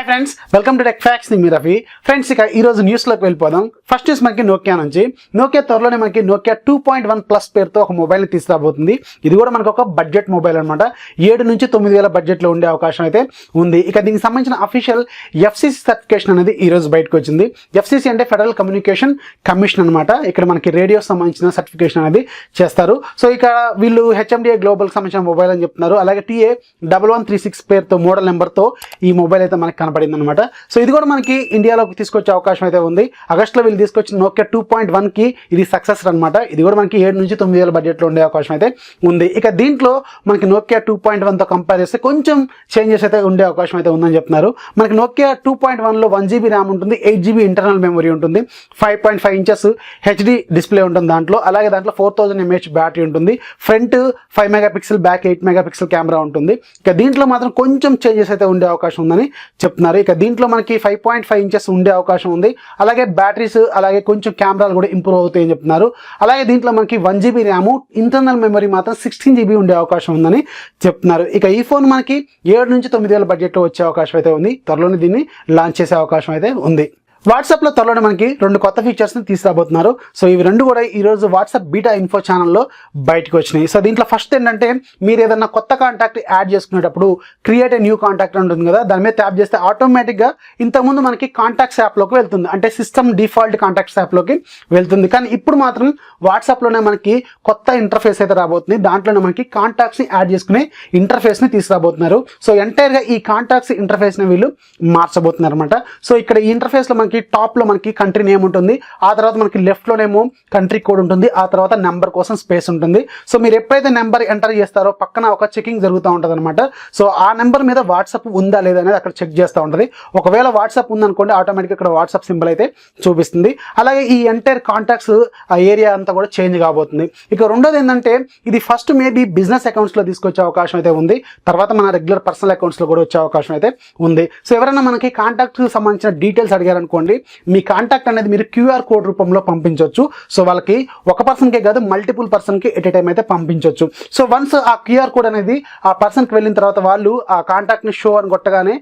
Friends, welcome to TechFacts Rafee. Friends, ఇక ఈ రోజు న్యూస్ లోకి వెళ్ళిపోదాం. ఫస్ట్ న్యూస్ మనకి నోకియా నుంచి. నోకియా త్వరలోనే మనకి నోకియా 2.1 ప్లస్ పేరుతో ఒక మొబైల్ ని తీసుకురాబోతుంది. ఇది కూడా మనకు ఒక బడ్జెట్ మొబైల్ అనమాట. 7 నుంచి 9,000 బడ్జెట్ లో ఉండే అవకాశం అయితే ఉంది. ఇక దీనికి సంబంధించిన అఫీషియల్ FCC సర్టిఫికేషన్ అనేది ఈ రోజు బయటకు వచ్చింది. FCC అంటే ఫెడరల్ కమ్యూనికేషన్ కమిషన్ అనమాట. ఇక్కడ మనకి రేడియో సంబంధించిన సర్టిఫికేషన్ అనేది చేస్తారు. సో ఇక వీళ్ళు HMDA గ్లోబల్ సంబంధించిన మొబైల్ అని చెప్తున్నారు. అలాగే TA1136 పేరుతో మోడల్ నెంబర్ తో ఈ మొబైల్ అయితే మనకి కనపడింది అనమాట. సో ఇది కూడా మనకి ఇండియాలోకి తీసుకొచ్చే అవకాశం అయితే ఉంది. ఆగస్టులో వీళ్ళు తీసుకొచ్చిన నోకియా 2.1 కి ఇది సక్సెస్ అనమాట. ఇది కూడా మనకి 7 నుంచి 9,000 బడ్జెట్ లో ఉండే అవకాశం అయితే ఉంది. ఇక దీంట్లో మనకి నోకియా 2.1 తో కంపేర్ చేస్తే కొంచెం చేంజెస్ అయితే ఉండే అవకాశం అయితే ఉందని చెప్తున్నారు. మనకి నోకియా 2.1 లో 1GB ర్యామ్ ఉంటుంది, 8GB ఇంటర్నల్ మెమరీ ఉంటుంది, 5.5 ఇంచెస్ HD డిస్ప్లే ఉంటుంది దాంట్లో. అలాగే దాంట్లో 4000 mAh బ్యాటరీ ఉంటుంది, front 5 megapixel, back 8 megapixel camera ఉంటుంది. ఇక దీంట్లో మాత్రం కొంచెం చేంజెస్ అయితే ఉండే అవకాశం ఉందని చెప్తున్నారు. ఇక దీంట్లో మనకి 5.5 ఇంచెస్ ఉండే అవకాశం ఉంది. అలాగే బ్యాటరీస్ అలాగే కొంచెం కెమెరాలు కూడా ఇంప్రూవ్ అవుతాయని చెప్తున్నారు. అలాగే దీంట్లో మనకి 1GB ర్యామ్, ఇంటర్నల్ మెమరీ మాత్రం 16GB ఉండే అవకాశం ఉందని చెప్తున్నారు. ఇక ఈ ఫోన్ మనకి 7 నుంచి 9,000 బడ్జెట్లో వచ్చే అవకాశం అయితే ఉంది. త్వరలోనే దీన్ని లాంచ్ చేసే అవకాశం అయితే ఉంది. వాట్సాప్లో త్వరలోనే మనకి 2 కొత్త ఫీచర్స్ని తీసుకురాబోతున్నారు. సో ఇవి 2 కూడా ఈరోజు వాట్సాప్ బీటా ఇన్ఫో ఛానల్లో బయటకు వచ్చినాయి. సో దీంట్లో ఫస్ట్ ఏంటంటే, మీరు ఏదైనా కొత్త కాంటాక్ట్ యాడ్ చేసుకునేటప్పుడు క్రియేట్ ఏ న్యూ కాంటాక్ట్ ఉంటుంది కదా, దాని మీద ట్యాప్ చేస్తే ఆటోమేటిక్గా ఇంతకుముందు మనకి కాంటాక్ట్స్ యాప్లోకి వెళ్తుంది, అంటే సిస్టమ్ డిఫాల్ట్ కాంటాక్ట్స్ యాప్లోకి వెళ్తుంది. కానీ ఇప్పుడు మాత్రం వాట్సాప్లోనే మనకి కొత్త ఇంటర్ఫేస్ అయితే రాబోతుంది. దాంట్లోనే మనకి కాంటాక్ట్స్ని యాడ్ చేసుకునే ఇంటర్ఫేస్ని తీసుకురాబోతున్నారు. సో ఎంటైర్గా ఈ కాంటాక్ట్స్ ఇంటర్ఫేస్ని వీళ్ళు మార్చబోతున్నారు అనమాట. సో ఇక్కడ ఈ ఇంటర్ఫేస్లో మనకి టాప్ లో మనకి కంట్రీ నేమ్ ఉంటుంది, ఆ తర్వాత మనకి లెఫ్ట్ లోనేమో కంట్రీ కోడ్ ఉంటుంది, ఆ తర్వాత నెంబర్ కోసం స్పేస్ ఉంటుంది. సో మీరు ఎప్పుడైతే నెంబర్ ఎంటర్ చేస్తారో పక్కన ఒక చెకింగ్ జరుగుతూ ఉంటుంది అనమాట. సో ఆ నెంబర్ మీద వాట్సాప్ ఉందా లేదా అనేది అక్కడ చెక్ చేస్తూ ఉంటుంది. ఒకవేళ వాట్సాప్ ఉందనుకోండి, ఆటోమేటిక్గా ఇక్కడ వాట్సాప్ సింబల్ అయితే చూపిస్తుంది. అలాగే ఈ ఎంటైర్ కాంటాక్ట్స్ ఆ ఏరియా అంతా కూడా చేంజ్ కాబోతుంది. ఇక రెండోది ఏంటంటే, ఇది ఫస్ట్ మేబీ బిజినెస్ అకౌంట్స్ లో తీసుకొచ్చే అవకాశం అయితే ఉంది. తర్వాత మన రెగ్యులర్ పర్సనల్ అకౌంట్స్ లో కూడా వచ్చే అవకాశం అయితే ఉంది. సో ఎవరైనా మనకి కాంటాక్ట్ సంబంధించిన డీటెయిల్స్ అడిగారనుకోండి, మీ కాంటాక్ట్ అనేది మీరు QR కోడ్ రూపంలో పంపించవచ్చు. సో వాళ్ళకి ఒక పర్సన్కే కాదు, మల్టిపుల్ పర్సన్కి ఎట్ ఏ టైం అయితే పంపించవచ్చు. సో వన్స్ ఆ QR కోడ్ అనేది ఆ పర్సన్కి వెళ్ళిన తర్వాత వాళ్ళు ఆ కాంటాక్ట్ని షో అని కొట్టగానే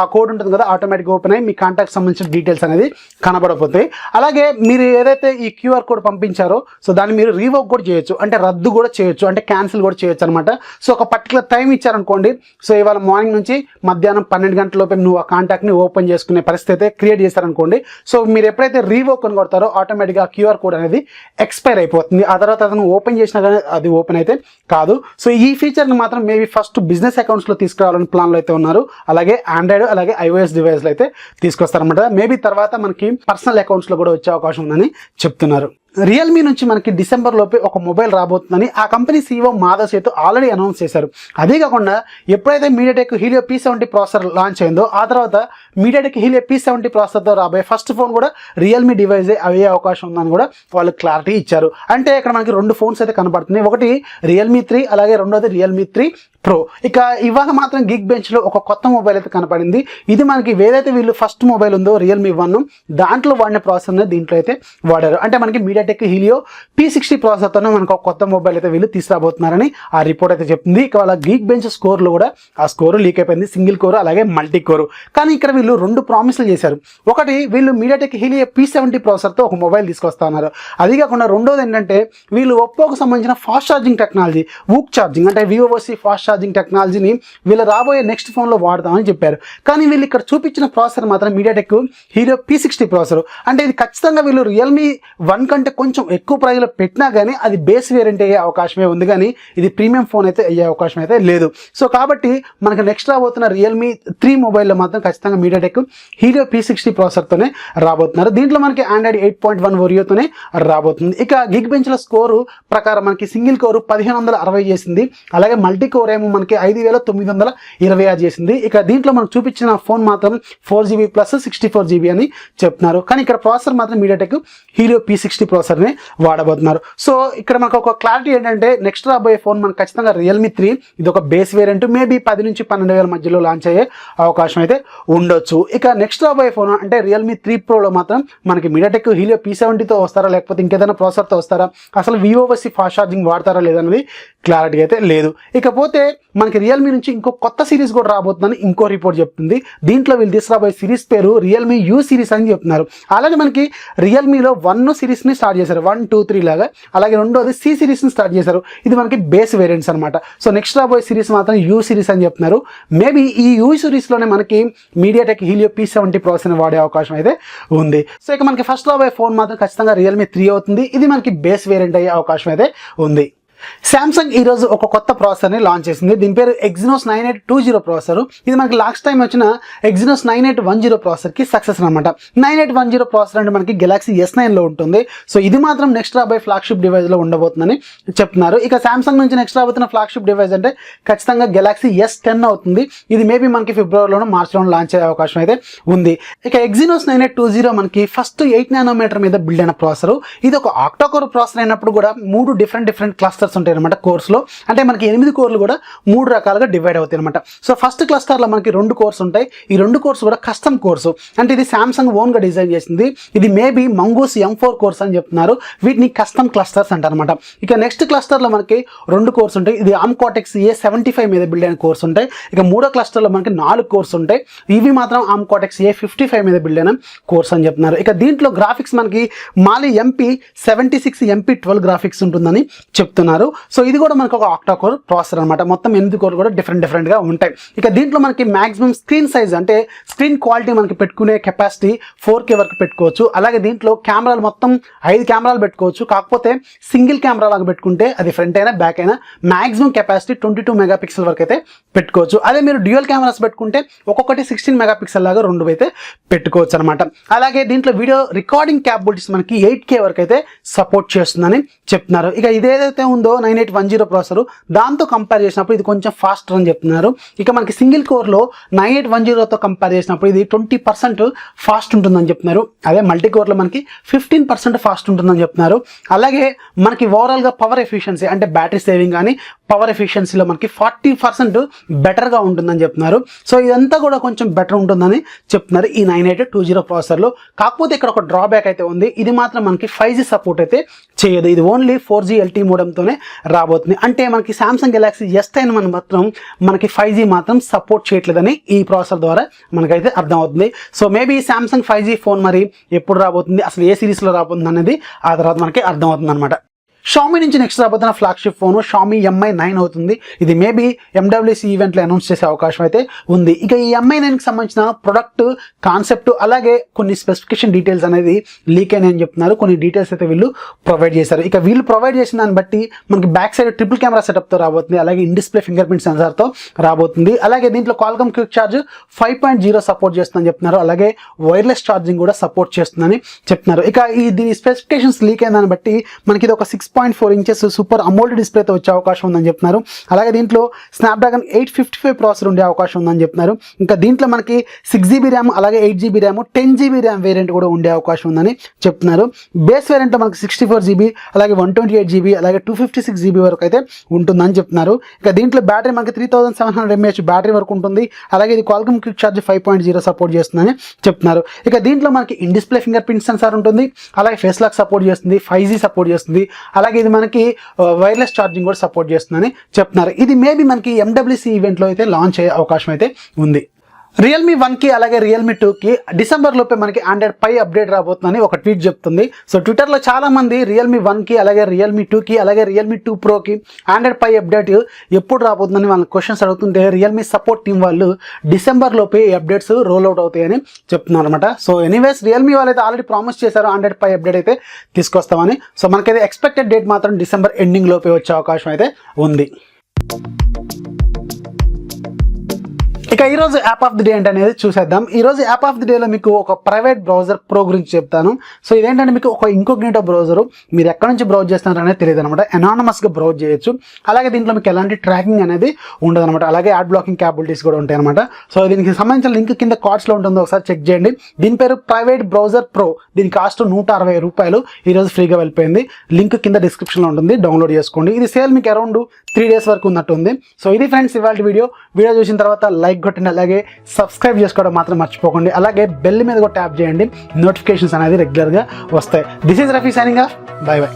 ఆ కోడ్ ఉంటుంది కదా, ఆటోమేటిక్గా ఓపెన్ అయ్యి మీ కాంటాక్ట్ సంబంధించిన డీటెయిల్స్ అనేది కనబడపోతాయి. అలాగే మీరు ఏదైతే ఈ QR కోడ్ పంపించారో సో దాన్ని మీరు రీవోక్ కూడా చేయొచ్చు, అంటే రద్దు కూడా చేయొచ్చు, అంటే క్యాన్సిల్ కూడా చేయొచ్చు అనమాట. సో ఒక పర్టికులర్ టైం ఇచ్చారనుకోండి, సో ఇవాళ మార్నింగ్ నుంచి మధ్యాహ్నం 12 గంటల లోపే నువ్వు ఆ కాంటాక్ట్ని ఓపెన్ చేసుకునే పరిస్థితి అయితే క్రియేట్ చేస్తారనుకోండి. సో మీరు ఎప్పుడైతే రీవోక్ అని కొడతారో ఆటోమేటిక్గా QR కోడ్ అనేది ఎక్స్పైర్ అయిపోతుంది. ఆ తర్వాత అతను ఓపెన్ చేసినా కానీ అది ఓపెన్ అయితే కాదు. సో ఈ ఫీచర్ని మాత్రం మేబీ ఫస్ట్ బిజినెస్ అకౌంట్స్లో తీసుకురావాలని ప్లాన్లో అయితే ఉన్నారు. అలాగే ఆండ్రాయిడ్ అలాగే iOS డివైస్లో అయితే తీసుకొస్తారనమాట. మేబీ తర్వాత మనకి పర్సనల్ అకౌంట్స్లో కూడా వచ్చే అవకాశం ఉందని చెప్తున్నారు. రియల్మీ నుంచి మనకి డిసెంబర్ లోపే ఒక మొబైల్ రాబోతుందని ఆ company CEO Madhav Sethu already announce చేశారు. అదే కాకుండా ఎప్పుడైతే MediaTek Helio P70 processor launch అయిందో ఆ తర్వాత మీడియాటెక్ హీలియో P70 ప్రాసెసర్తో రాబోయే ఫస్ట్ ఫోన్ కూడా రియల్మీ డివైస్ అయ్యే అవకాశం ఉందని కూడా వాళ్ళు క్లారిటీ ఇచ్చారు. అంటే ఇక్కడ మనకి 2 ఫోన్స్ అయితే కనపడుతున్నాయి. ఒకటి Realme 3, అలాగే రెండోది Realme 3 Pro. ఇక ఇవాళ మాత్రం గిగ్ బెంచ్ లో ఒక కొత్త మొబైల్ అయితే కనపడింది. ఇది మనకి ఏదైతే వీళ్ళు ఫస్ట్ మొబైల్ ఉందో Realme 1 దాంట్లో వాడిన ప్రాసెసర్ దీంట్లో అయితే వాడారు. అంటే మనకి మీడియాటెక్ హీలియో P60 ప్రాసెసర్తోనే మనకు ఒక కొత్త మొబైల్ అయితే వీళ్ళు తీసుకురాబోతున్నారని ఆ రిపోర్ట్ అయితే చెప్తుంది. ఇక వాళ్ళ గిగ్ బెంచ్ స్కోర్లో కూడా ఆ స్కోర్ లీక్ అయిపోయింది, సింగిల్ కోర్ అలాగే మల్టీ కోర్. కానీ ఇక్కడ వీళ్ళు 2 ప్రామిస్లు చేశారు. ఒకటి, వీళ్ళు మీడియాటెక్ హీలియో P70 ప్రాసెసర్తో ఒక మొబైల్ తీసుకొస్తా ఉన్నారు. అది కాకుండా రెండోది ఏంటంటే, వీళ్ళు ఒప్పోకు సంబంధించిన fast charging technology, VOOC charging అంటే VOC ఫాస్ట్ ఛార్జింగ్ టెక్నాలజీని వీళ్ళు రాబోయే నెక్స్ట్ ఫోన్లో వాడతామని చెప్పారు. కానీ వీళ్ళు ఇక్కడ చూపించిన ప్రాసెసర్ మాత్రం మీడియాటెక్ హీలియో P60 ప్రాసెసర్. అంటే ఇది ఖచ్చితంగా వీళ్ళు Realme 1 కంటే కొంచెం ఎక్కువ ప్రైస్లో పెట్టినా కానీ అది బేస్ వేరియంట్ అయ్యే అవకాశమే ఉంది, కానీ ఇది ప్రీమియం ఫోన్ అయితే అయ్యే అవకాశం అయితే లేదు. సో కాబట్టి మనకు నెక్స్ట్ రాబోతున్న Realme 3 మొబైల్లో మాత్రం ఖచ్చితంగా మీడియాటెక్ హీలియో P60 ప్రాసెసర్తోనే రాబోతున్నారు. దీంట్లో మనకి ఆండ్రాయిడ్ 8.1 ఓరియోతోనే రాబోతుంది. ఇక గిగ్ బెంచ్ల స్కోరు ప్రకారం మనకి సింగిల్ కోరు 1560 చేసింది, అలాగే మల్టీ కోర్ ఏమో మనకి 5,926 చేసింది. ఇక దీంట్లో మనకు చూపించిన ఫోన్ మాత్రం 4GB ప్లస్ 64GB అని చెప్తున్నారు. కానీ ఇక్కడ ప్రాసెసర్ మాత్రం మీడియాటెక్ హీలియో P60 ప్రాసెసర్ని వాడబోతున్నారు. సో ఇక్కడ మనకు ఒక క్లారిటీ ఏంటంటే, నెక్స్ట్ రాబోయే ఫోన్ మనకు ఖచ్చితంగా Realme 3 ఇది ఒక బేస్ వేరియంట్, మేబీ 10 నుంచి 12,000 మధ్యలో లాంచ్ అయ్యే అవకాశం అయితే ఉండొచ్చు. ఇక నెక్స్ట్ రాబోయే ఫోన్ అంటే Realme 3 Proలో మాత్రం మనకి మీడియాటెక్ హీలియో P70తో వస్తారా, లేకపోతే ఇంకేదైనా ప్రాసెసర్తో వస్తారా, అసలు VOC ఫాస్ట్ ఛార్జింగ్ వాడతారా లేదన్నది క్లారిటీ అయితే లేదు. ఇకపోతే మనకి రియల్మీ నుంచి ఇంకో కొత్త సిరీస్ కూడా రాబోతుందని ఇంకో రిపోర్ట్ చెప్తుంది. దీంట్లో వీళ్ళు తీసుకురాబోయే సిరీస్ పేరు రియల్మీ యూ సిరీస్ అని చెప్తున్నారు. అలాగే మనకి రియల్మీలో 1 సిరీస్ని స్టార్ట్ చేశారు, 1, 2, 3 లాగా. అలాగే రెండోది సి సిరీస్ని స్టార్ట్ చేశారు. ఇది మనకి బేస్ వేరియంట్స్ అనమాట. సో నెక్స్ట్ రాబోయే సిరీస్ మాత్రం యూ సిరీస్ అని చెప్తున్నారు. మేబీ ఈ యూ సిరీస్లోనే మనకి మీడియాటెక్ హీలియో P70 ప్రాసెసర్ని వాడే అవకాశం అయితే ఉంది. సో ఇక మనకి ఫస్ట్ రాబోయే ఫోన్ మాత్రం ఖచ్చితంగా రియల్మీ 3 అవుతుంది. ఇది మనకి బేస్ వేరియంట్ అయ్యే అవకాశం అయితే ఉంది. సామ్సంగ్ ఈరోజు ఒక కొత్త ప్రాసెసర్ని లాంచ్ చేసింది. దీని పేరు Exynos 9820 ప్రాసెసర్. ఇది మనకి లాస్ట్ టైం వచ్చిన Exynos 9810 ప్రాసెసర్కి సక్సెస్ అనమాట. 9810 ప్రాసెసర్ అంటే మనకి గెలాక్సీ S9లో ఉంటుంది. సో ఇది మాత్రం నెక్స్ట్ రాబోయే ఫ్లాగ్షిప్ డివైస్లో ఉండబోతుందని చెప్తున్నారు. ఇక సామ్సంగ్ నుంచి నెక్స్ట్ రాబోతున్న ఫ్లాగ్షిప్ డివైస్ అంటే ఖచ్చితంగా గెలాక్సీ S10 అవుతుంది. ఇది మేబీ మనకి ఫిబ్రవరిలోనూ మార్చిలోనూ లాంచ్ అయ్యే అవకాశం అయితే ఉంది. ఇక Exynos 9820 మనకి ఫస్ట్ 8 నానోమీటర్ మీద బిల్డ్ అయిన ప్రాసెసర్. ఇది ఒక ఆక్టా కోర్ ప్రాసెసర్ అయినప్పుడు కూడా 3 డిఫరెంట్ క్లస్టర్స్ ఉంటాయి అనమాట కోర్స్లో. అంటే మనకి 8 కోర్లు కూడా 3 రకాలుగా డివైడ్ అవుతాయి అనమాట. సో ఫస్ట్ క్లస్టర్లో మనకి 2 కోర్స్ ఉంటాయి. ఈ 2 కోర్స్ కూడా కస్టమ్ కోర్సు, అంటే ఇది సామ్సంగ్ ఓన్గా డిజైన్ చేసింది. ఇది మేబీ మంగూస్ M4 కోర్స్ అని చెప్తున్నారు. వీటిని కస్టమ్ క్లస్టర్స్ అంటారనమాట. ఇక నెక్స్ట్ క్లస్టర్లో మనకి 2 కోర్స్ ఉంటాయి. ఇది ARM Cortex A75 మీద బిల్డ్ అయిన కోర్స్ ఉంటాయి. ఇక మూడో క్లస్టర్లో మనకి 4 కోర్స్ ఉంటాయి. ఇవి మాత్రం ARM Cortex A55 మీద బిల్డ్ అయిన కోర్స్ అని చెప్తున్నారు. ఇక దీంట్లో గ్రాఫిక్స్ మనకి మాలి MP76 MP12 గ్రాఫిక్స్ ఉంటుందని చెప్తున్నారు. సో ఇది కూడా మనకు ఒక ఆక్టా కోర్ ప్రాసెసర్ అనమాట. మొత్తం 8 కోర్లు కూడా డిఫరెంట్గా ఉంటాయి. ఇక దీంట్లో మనకి మాక్సిమం స్క్రీన్ సైజ్ అంటే స్క్రీన్ క్వాలిటీ మనకి పెట్టుకునే కెపాసిటీ 4K వరకు పెట్టుకోవచ్చు. అలాగే దీంట్లో కెమెరాలు మొత్తం 5 కెమెరాలు పెట్టుకోవచ్చు. కాకపోతే సింగిల్ కెమెరా లాగా పెట్టుకుంటే అది ఫ్రంట్ అయినా బ్యాక్ అయినా మాక్సిమం కెపాసిటీ 22 మెగాపిక్సెల్ వరకు అయితే పెట్టుకోవచ్చు. అదే మీరు డ్యూయల్ కెమెరాస్ పెట్టుకుంటే ఒక్కొక్కటి 16 మెగాపిక్సెల్ లాగా 2 అయితే పెట్టుకోవచ్చు అనమాట. అలాగే దీంట్లో వీడియో రికార్డింగ్ క్యాపబిలిటీస్ మనకి 8K వరకు అయితే సపోర్ట్ చేస్తుందని చెప్తున్నారు. ఇక ఇదేదైతే ఉందో 9810 ప్రాసెసర్ దాంతో కంపేర్ చేసినప్పుడు ఇది కొంచెం ఫాస్టర్ అని చెప్తున్నారు. ఇక మనకి సింగిల్ కోర్లో 9810తో కంపేర్ చేసినప్పుడు ఇది 20% ఫాస్ట్ ఉంటుందని చెప్తున్నారు. అదే మల్టీ కోర్లో మనకి 15% ఫాస్ట్ ఉంటుందని చెప్తున్నారు. అలాగే మనకి ఓవరాల్గా పవర్ ఎఫిషియన్సీ అంటే బ్యాటరీ సేవింగ్ కానీ పవర్ ఎఫిషియన్సీలో మనకి 40% బెటర్గా ఉంటుందని చెప్తున్నారు. సో ఇదంతా కూడా కొంచెం బెటర్ ఉంటుందని చెప్తున్నారు ఈ 9820 ప్రాసెసర్లో. కాకపోతే ఇక్కడ ఒక డ్రాబ్యాక్ అయితే ఉంది. ఇది మాత్రం మనకి 5G సపోర్ట్ అయితే చేయదు. ఇది ఓన్లీ 4G LTE మోడెంతోనే రాబోతుంది. అంటే మనకి సామ్సంగ్ గెలాక్సీ S10 మాత్రం మనకి 5G మాత్రం సపోర్ట్ చేయట్లేదని ఈ ప్రాసెసర్ ద్వారా మనకైతే అర్థమవుతుంది. So maybe Samsung 5G phone మరి ఎప్పుడు రాబోతుంది, అసలు ఏ సిరీస్లో రాబోతుంది అనేది ఆ తర్వాత మనకి అర్థమవుతుంది అనమాట. xiaomi నుంచి నెక్స్ట్ రాబోతున్న ఫ్లాగ్షిప్ ఫోన్ xiaomi Mi9 అవుతుంది. ఇది మేబీ MWC ఈవెంట్లో అనౌన్స్ చేసే అవకాశం అయితే ఉంది. ఇక ఈ Mi9కి సంబంధించిన ప్రొడక్ట్ కాన్సెప్ట్ అలాగే కొన్ని స్పెసిఫికేషన్ డీటెయిల్స్ అనేది లీక్ అయినాయని చెప్తున్నారు. కొన్ని డీటెయిల్స్ అయితే వీళ్ళు ప్రొవైడ్ చేశారు. ఇక వీళ్ళు ప్రొవైడ్ చేసిన దాన్ని బట్టి మనకి బ్యాక్ సైడ్ ట్రిపుల్ కెమెరా సెటప్తో రాబోతుంది. అలాగే ఇన్ డిస్ప్లే ఫింగర్ ప్రింట్ సెన్సార్తో రాబోతుంది. అలాగే దీంట్లో Qualcomm క్విక్ ఛార్జ్ 5.0 సపోర్ట్ చేస్తుందని చెప్తున్నారు. అలాగే వైర్లెస్ ఛార్జింగ్ కూడా సపోర్ట్ చేస్తుందని చెప్తున్నారు. ఇక దీని స్పెసిఫికేషన్స్ లీక్ అయిన దాన్ని బట్టి మనకి ఇది ఒక 6.4 ఇంచెస్ సూపర్ అమోల్డ్ డిస్ప్లేతో వచ్చే అవకాశం ఉందని చెప్తున్నారు. అలాగే దీంట్లో స్నాప్డ్రాగన్ 855 ప్రాసెసర్ ఉండే అవకాశం ఉందని చెప్తున్నారు. ఇంకా దీంట్లో మనకి 6GB ర్యామ్ అలాగే 8GB RAM 10GB RAM variant కూడా ఉండే అవకాశం ఉందని చెప్తున్నారు. బేస్ వేరియంట్లో మనకి 64GB అలాగే 128GB అలాగే 256GB వరకు అయితే ఉంటుందని చెప్తున్నారు. ఇక దీంట్లో బ్యాటరీ మనకి 3700 mAh బ్యాటరీ వరకు ఉంటుంది. అలాగే ఇది Qualcomm క్విక్ ఛార్జ్ 5.0 సపోర్ట్ చేస్తుందని చెప్తున్నారు. ఇక దీంట్లో మనకి in display finger print censor ఉంటుంది. అలాగే ఫేస్ లాక్ సపోర్ట్ చేస్తుంది, 5G సపోర్ట్ చేస్తుంది. అలాగే ఇది మనకి వైర్లెస్ ఛార్జింగ్ కూడా సపోర్ట్ చేస్తుందని చెప్తున్నారు. ఇది మేబీ మనకి MWC ఈవెంట్లో అయితే లాంచ్ అయ్యే అవకాశం అయితే ఉంది. Realme 1కి అలాగే Realme 2కి డిసెంబర్ లోపే మనకి Android Pie అప్డేట్ రాబోతుందని ఒక ట్వీట్ చెప్తుంది. సో ట్విట్టర్లో చాలా మంది Realme 1కి అలాగే Realme 2కి అలాగే Realme 2 Proకి Android Pie అప్డేట్ ఎప్పుడు రాబోతుందని వాళ్ళ క్వశ్చన్స్ అడుగుతుంటే Realme సపోర్ట్ టీం వాళ్ళు డిసెంబర్ లోపే ఈ అప్డేట్స్ రోల్ అవుట్ అవుతాయని చెప్తున్నారు అనమాట. సో ఎనీవేస్ Realme వాళ్ళైతే ఆల్రెడీ ప్రామిస్ చేశారు Android Pie అప్డేట్ అయితే తీసుకొస్తామని. సో మనకైతే ఎక్స్పెక్టెడ్ డేట్ మాత్రం డిసెంబర్ ఎండింగ్ లోపే వచ్చే అవకాశం అయితే ఉంది. ఇక ఈరోజు యాప్ ఆఫ్ ది డే ఏంటనేది చూసేద్దాం. ఈరోజు యాప్ ఆఫ్ ది డేలో మీకు ఒక ప్రైవేట్ బ్రౌజర్ ప్రో గురించి చెప్తాను. సో ఇదేంటంటే మీకు ఒక ఇంకోగ్నిటో బ్రౌజరు, మీరు ఎక్కడి నుంచి బ్రౌజ్ చేస్తున్నారు అనేది తెలియదు అనమాట. అనానమస్గా బ్రౌజ్ చేయొచ్చు. అలాగే దీంట్లో మీకు ఎలాంటి ట్రాకింగ్ అనేది ఉండదు అనమాట. అలాగే యాడ్ బ్లాకింగ్ క్యాపబిలిటీస్ కూడా ఉంటాయి అనమాట. సో దీనికి సంబంధించిన లింక్ కింద కార్డ్స్లో ఉంటుందో ఒకసారి చెక్ చేయండి. దీని పేరు ప్రైవేట్ బ్రౌజర్ ప్రో. దీని కాస్ట్ ₹160 ఈరోజు ఫ్రీగా వెళ్ళిపోయింది. లింక్ కింద డిస్క్రిప్షన్లో ఉంటుంది, డౌన్లోడ్ చేసుకోండి. ఇది సేల్ మీకు అరౌండ్ 3 days వరకు ఉన్నట్టుంది. సో ఇది ఫ్రెండ్స్ ఇవాళ వీడియో చూసిన తర్వాత లైక్ కొట్టండి, అలాగే సబ్స్క్రైబ్ చేసుకోవడం మాత్రం మర్చిపోకండి. అలాగే బెల్ మీద కూడా ట్యాప్ చేయండి, నోటిఫికేషన్స్ అనేది రెగ్యులర్గా వస్తాయి. This is Rafi signing off. By by.